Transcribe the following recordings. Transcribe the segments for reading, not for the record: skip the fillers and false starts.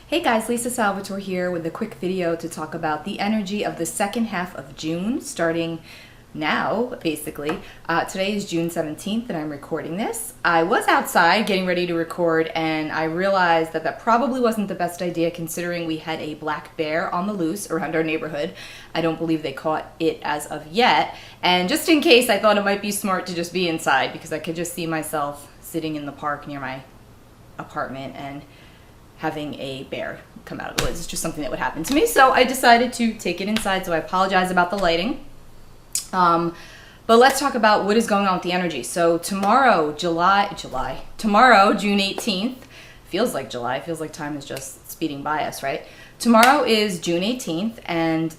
Hey guys, Lisa Salvatore here with a quick video to talk about the energy of the second half of June, starting now, basically. Today is June 17th and I'm recording this. I was outside getting ready to record and I realized that that probably wasn't the best idea considering we had a black bear on the loose around our neighborhood. I don't believe they caught it as of yet. And just in case, I thought it might be smart to just be inside because I could just see myself sitting in the park near my apartment and having a bear come out of the woods. It's just something that would happen to me. So I decided to take it inside, so I apologize about the lighting. But let's talk about what is going on with the energy. So tomorrow, tomorrow, June 18th, feels like July, feels like time is just speeding by us, right? Tomorrow is June 18th and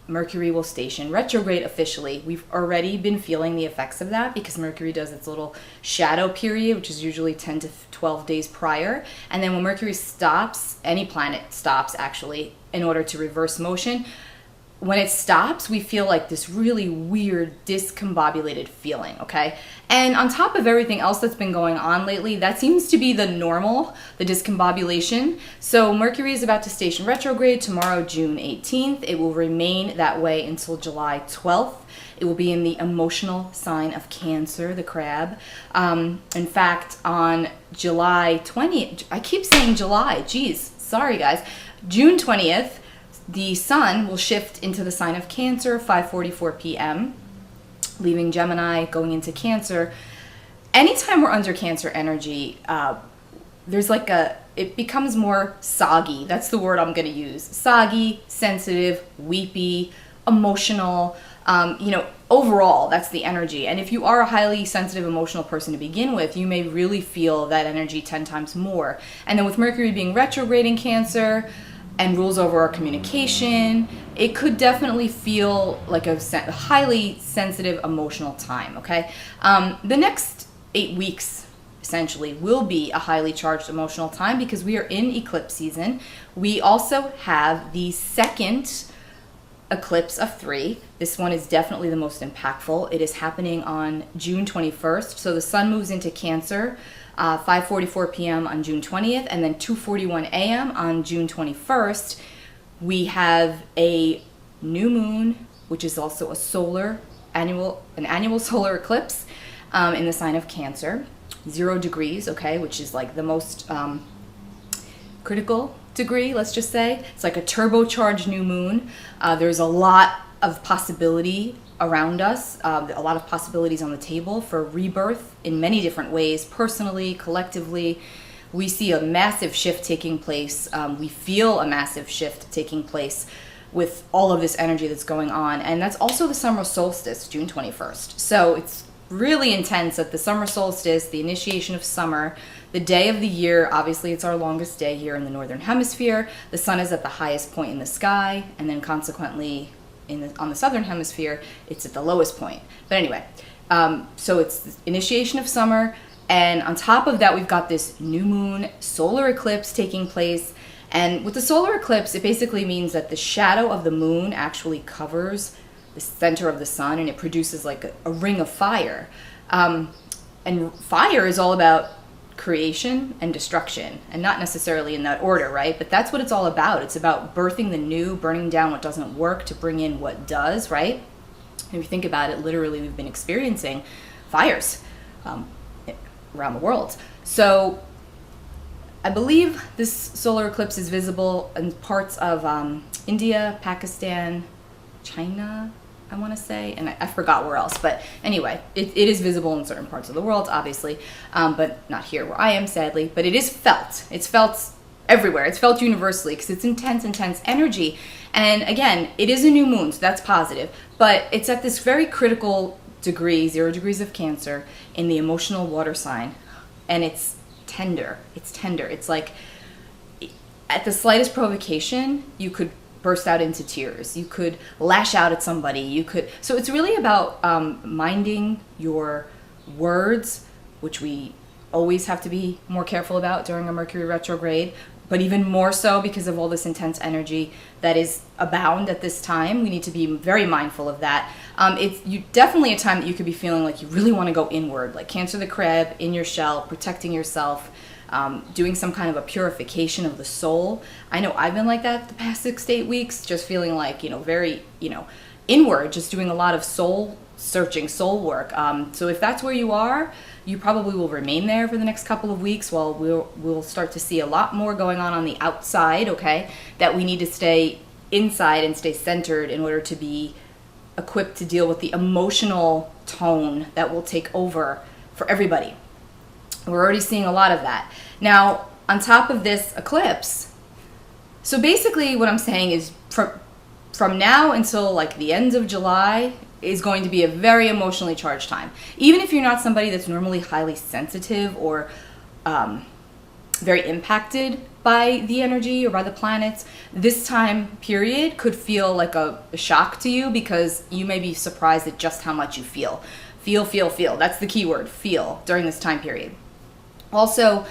Mercury will station retrograde officially. We've already been feeling the effects of that because Mercury does its little shadow period, which is usually 10 to 12 days prior. And then when Mercury stops, any planet stops actually, in order to reverse motion, when it stops, we feel like this really weird discombobulated feeling, okay? And on top of everything else that's been going on lately, that seems to be the normal, the discombobulation. So Mercury is about to station retrograde tomorrow, June 18th. It will remain that way until July 12th. It will be in the emotional sign of Cancer, the crab. In fact, on July 20th, I keep saying July, geez, sorry guys, June 20th, the sun will shift into the sign of Cancer, 5:44 p.m., leaving Gemini, going into Cancer. Anytime we're under Cancer energy, there's like it becomes more soggy. That's the word I'm going to use. Soggy, sensitive, weepy, emotional. Overall, that's the energy. And if you are a highly sensitive, emotional person to begin with, you may really feel that energy 10 times more. And then with Mercury being retrograde in Cancer, and rules over our communication, it could definitely feel like a highly sensitive, emotional time, okay? The next 8 weeks, essentially, will be a highly charged emotional time because we are in eclipse season. We also have the second eclipse of 3. This one is definitely the most impactful. It is happening on June 21st. So the sun moves into Cancer, 5:44 p.m. on June 20th, and then 2:41 a.m. on June 21st. We have a new moon, which is also an annual solar eclipse in the sign of Cancer, 0 degrees, okay, which is like the most critical degree, let's just say. It's like a turbocharged new moon. There's a lot of possibility around us, a lot of possibilities on the table for rebirth in many different ways, personally, collectively. We see a massive shift taking place. We feel a massive shift taking place with all of this energy that's going on. And that's also the Summer Solstice, June 21st. So it's really intense at the Summer Solstice, the initiation of summer, the day of the year. Obviously, it's our longest day here in the Northern Hemisphere. The sun is at the highest point in the sky, and then consequently, on the Southern Hemisphere, it's at the lowest point. But anyway, so it's the initiation of summer, and on top of that, we've got this new moon solar eclipse taking place. And with the solar eclipse, it basically means that the shadow of the moon actually covers the center of the sun, and it produces like a ring of fire. And fire is all about creation and destruction, and not necessarily in that order, right? But that's what it's all about. It's about birthing the new, burning down what doesn't work to bring in what does, right? And if you think about it, literally we've been experiencing fires around the world. So I believe this solar eclipse is visible in parts of India, Pakistan, China, I want to say, and I forgot where else, but anyway, it is visible in certain parts of the world, obviously, but not here where I am, sadly, but it is felt. It's felt everywhere. It's felt universally because it's intense energy. And again, it is a new moon, so that's positive, but it's at this very critical degree, 0 degrees of Cancer, in the emotional water sign, and it's tender. It's tender. It's like at the slightest provocation, you could burst out into tears. You could lash out at somebody. So it's really about minding your words, which we always have to be more careful about during a Mercury retrograde, but even more so because of all this intense energy that is abound at this time. We need to be very mindful of that. It's definitely a time that you could be feeling like you really want to go inward, like Cancer the crab, in your shell, protecting yourself, doing some kind of a purification of the soul. I know I've been like that the past 6 to 8 weeks, just feeling like, very, inward, just doing a lot of soul searching, soul work. So if that's where you are, you probably will remain there for the next couple of weeks while we'll start to see a lot more going on the outside, okay, that we need to stay inside and stay centered in order to be equipped to deal with the emotional tone that will take over for everybody. We're already seeing a lot of that. Now, on top of this eclipse, so basically what I'm saying is from now until like the end of July is going to be a very emotionally charged time. Even if you're not somebody that's normally highly sensitive or very impacted by the energy or by the planets, this time period could feel like a shock to you, because you may be surprised at just how much you feel. Feel. That's the key word, feel, during this time period. Also,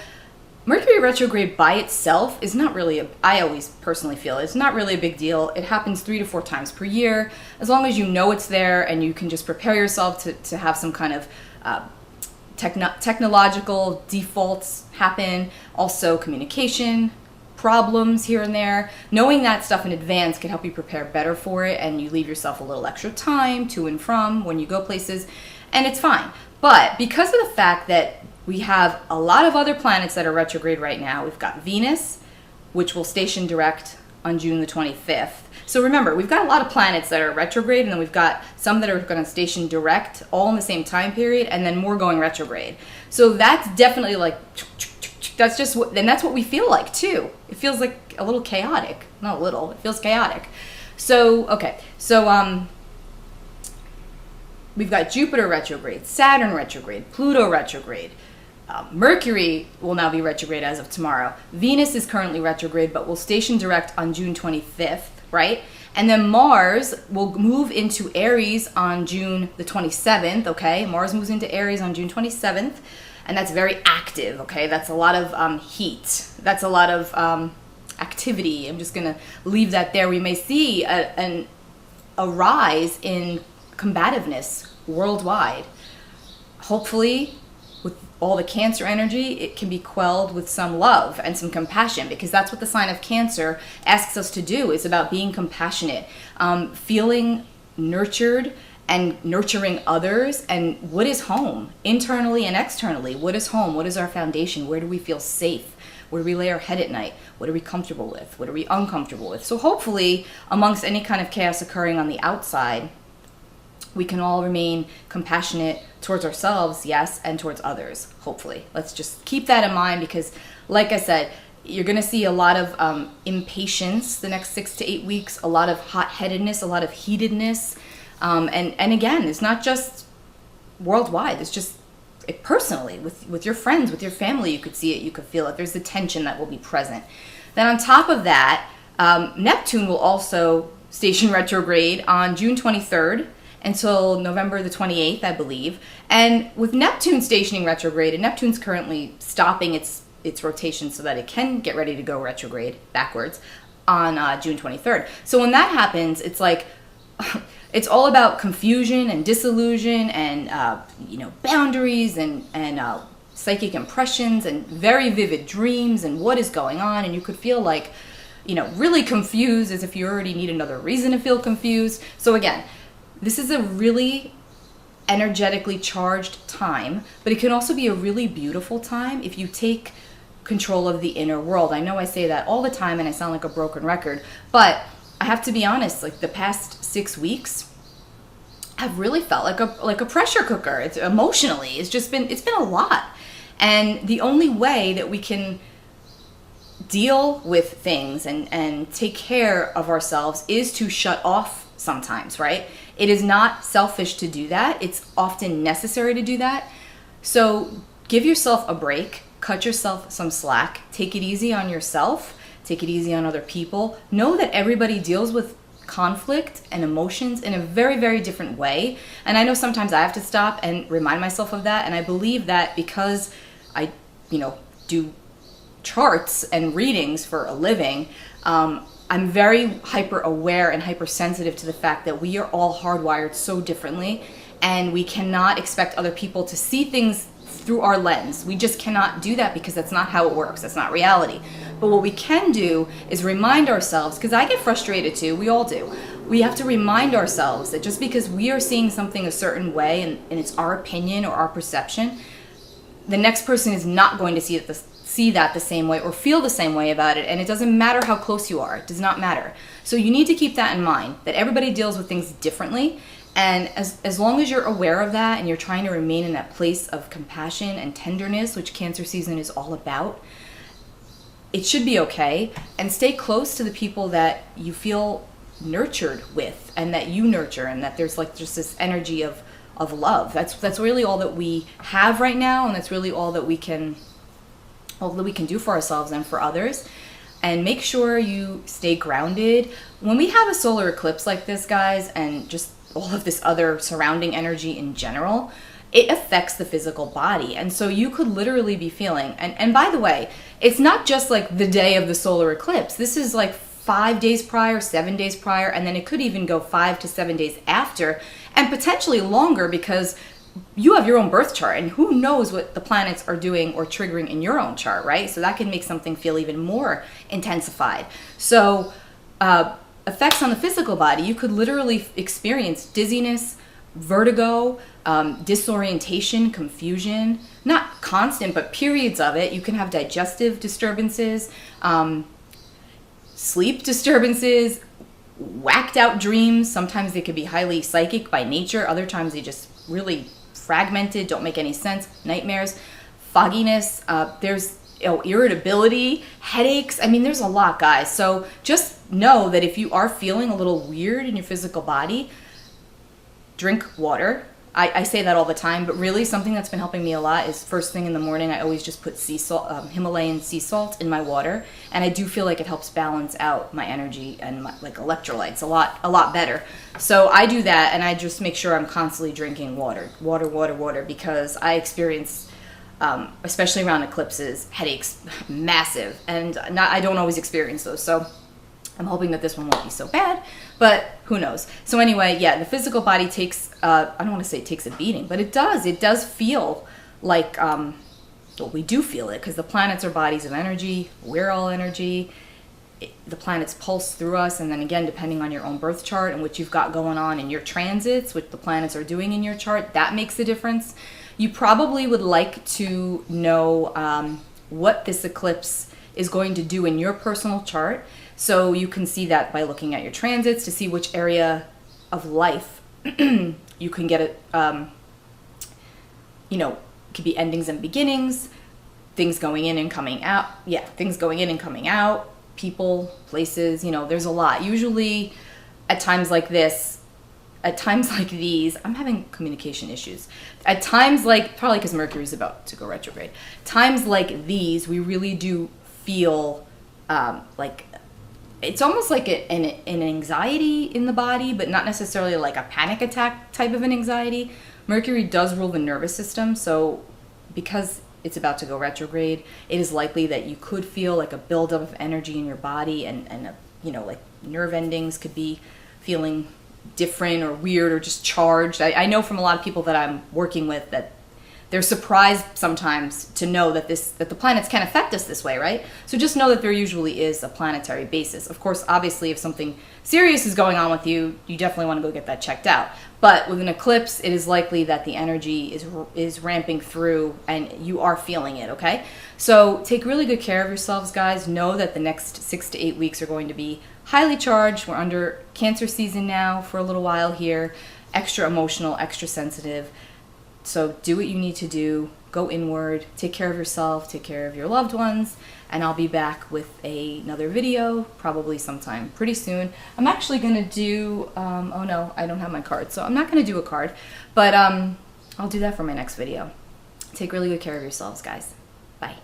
Mercury retrograde by itself is not really I always personally feel it's not really a big deal. It happens 3 to 4 times per year. As long as you know it's there and you can just prepare yourself to have some kind of technological defaults happen. Also communication problems here and there. Knowing that stuff in advance can help you prepare better for it, and you leave yourself a little extra time to and from when you go places, and it's fine. But because of the fact that we have a lot of other planets that are retrograde right now. We've got Venus, which will station direct on June the 25th. So remember, we've got a lot of planets that are retrograde, and then we've got some that are going to station direct all in the same time period, and then more going retrograde. So that's definitely like, that's just what, and that's what we feel like too. It feels like a little chaotic. Not a little, it feels chaotic. So, okay. So, we've got Jupiter retrograde, Saturn retrograde, Pluto retrograde. Mercury will now be retrograde as of tomorrow. Venus is currently retrograde, but will station direct on June 25th, right? And then Mars will move into Aries on June the 27th, okay? Mars moves into Aries on June 27th, and that's very active, okay? That's a lot of heat. That's a lot of activity. I'm just going to leave that there. We may see a rise in combativeness worldwide. Hopefully, with all the Cancer energy, it can be quelled with some love and some compassion, because that's what the sign of Cancer asks us to do. It's about being compassionate, feeling nurtured and nurturing others. And what is home, internally and externally? What is home? What is our foundation? Where do we feel safe? Where do we lay our head at night? What are we comfortable with? What are we uncomfortable with? So hopefully, amongst any kind of chaos occurring on the outside, we can all remain compassionate towards ourselves, yes, and towards others, hopefully. Let's just keep that in mind, because, like I said, you're going to see a lot of impatience the next 6 to 8 weeks, a lot of hot-headedness, a lot of heatedness. And again, it's not just worldwide. It's just personally, with your friends, with your family, you could see it, you could feel it. There's the tension that will be present. Then on top of that, Neptune will also station retrograde on June 23rd, until November the 28th, I believe. And with Neptune stationing retrograde, and Neptune's currently stopping its rotation so that it can get ready to go retrograde backwards on June 23rd. So when that happens, it's like, it's all about confusion and disillusion and, boundaries and psychic impressions and very vivid dreams and what is going on. And you could feel like, really confused, as if you already need another reason to feel confused. So again, this is a really energetically charged time, but it can also be a really beautiful time if you take control of the inner world. I know I say that all the time and I sound like a broken record, but I have to be honest, like the past 6 weeks, I've really felt like a pressure cooker. It's emotionally, it's been a lot. And the only way that we can deal with things and take care of ourselves is to shut off sometimes, right? It is not selfish to do that. It's often necessary to do that. So give yourself a break, cut yourself some slack, take it easy on yourself, take it easy on other people. Know that everybody deals with conflict and emotions in a very, very different way. And I know sometimes I have to stop and remind myself of that. And I believe that because I, do charts and readings for a living, I'm very hyper aware and hypersensitive to the fact that we are all hardwired so differently, and we cannot expect other people to see things through our lens. We just cannot do that because that's not how it works. That's not reality. But what we can do is remind ourselves, because I get frustrated too, we all do. We have to remind ourselves that just because we are seeing something a certain way and it's our opinion or our perception, the next person is not going to see that the same way or feel the same way about it. And it doesn't matter how close you are. It does not matter. So you need to keep that in mind, that everybody deals with things differently. And as long as you're aware of that and you're trying to remain in that place of compassion and tenderness, which Cancer season is all about, it should be okay. And stay close to the people that you feel nurtured with and that you nurture, and that there's like just this energy of love. That's really all that we have right now, and that's really all that we can do for ourselves and for others. And make sure you stay grounded. When we have a solar eclipse like this, guys, and just all of this other surrounding energy in general, it affects the physical body. And so you could literally be feeling, and by the way, it's not just like the day of the solar eclipse. This is like 5 days prior, 7 days prior, and then it could even go 5 to 7 days after, and potentially longer, because you have your own birth chart, and who knows what the planets are doing or triggering in your own chart, right? So that can make something feel even more intensified. So effects on the physical body, you could literally experience dizziness, vertigo, disorientation, confusion, not constant, but periods of it. You can have digestive disturbances, sleep disturbances, whacked out dreams. Sometimes they could be highly psychic by nature. Other times they just really fragmented, don't make any sense. Nightmares, fogginess, there's irritability, headaches. I mean, there's a lot, guys. So just know that if you are feeling a little weird in your physical body, drink water. I say that all the time, but really something that's been helping me a lot is first thing in the morning, I always just put sea salt, Himalayan sea salt in my water. And I do feel like it helps balance out my energy and my like electrolytes a lot better. So I do that, and I just make sure I'm constantly drinking water, because I experience, especially around eclipses, headaches, massive. And I don't always experience those. So I'm hoping that this one won't be so bad, but who knows. So anyway, yeah, the physical body takes, I don't want to say it takes a beating, but it does feel like, well, we do feel it, because the planets are bodies of energy. We're all energy. The planets pulse through us, and then again, depending on your own birth chart and what you've got going on in your transits, what the planets are doing in your chart, that makes a difference. You probably would like to know what this eclipse is going to do in your personal chart. So you can see that by looking at your transits to see which area of life you can get it. It could be endings and beginnings, things going in and coming out. Yeah, things going in and coming out, people, places, there's a lot. Usually at times like this, at times like these, I'm having communication issues. At times like, probably because Mercury's about to go retrograde, times like these, we really do feel like it's almost like an anxiety in the body, but not necessarily like a panic attack type of an anxiety. Mercury does rule the nervous system, so because it's about to go retrograde, it is likely that you could feel like a buildup of energy in your body, and like nerve endings could be feeling different or weird or just charged. I know from a lot of people that I'm working with that they're surprised sometimes to know that the planets can affect us this way, right? So just know that there usually is a planetary basis. Of course, obviously, if something serious is going on with you, you definitely want to go get that checked out. But with an eclipse, it is likely that the energy is ramping through and you are feeling it, okay? So take really good care of yourselves, guys. Know that the next 6 to 8 weeks are going to be highly charged. We're under Cancer season now for a little while here. Extra emotional, extra sensitive. So do what you need to do, go inward, take care of yourself, take care of your loved ones, and I'll be back with another video probably sometime pretty soon. I'm actually going to do, oh no, I don't have my card, so I'm not going to do a card, but I'll do that for my next video. Take really good care of yourselves, guys. Bye.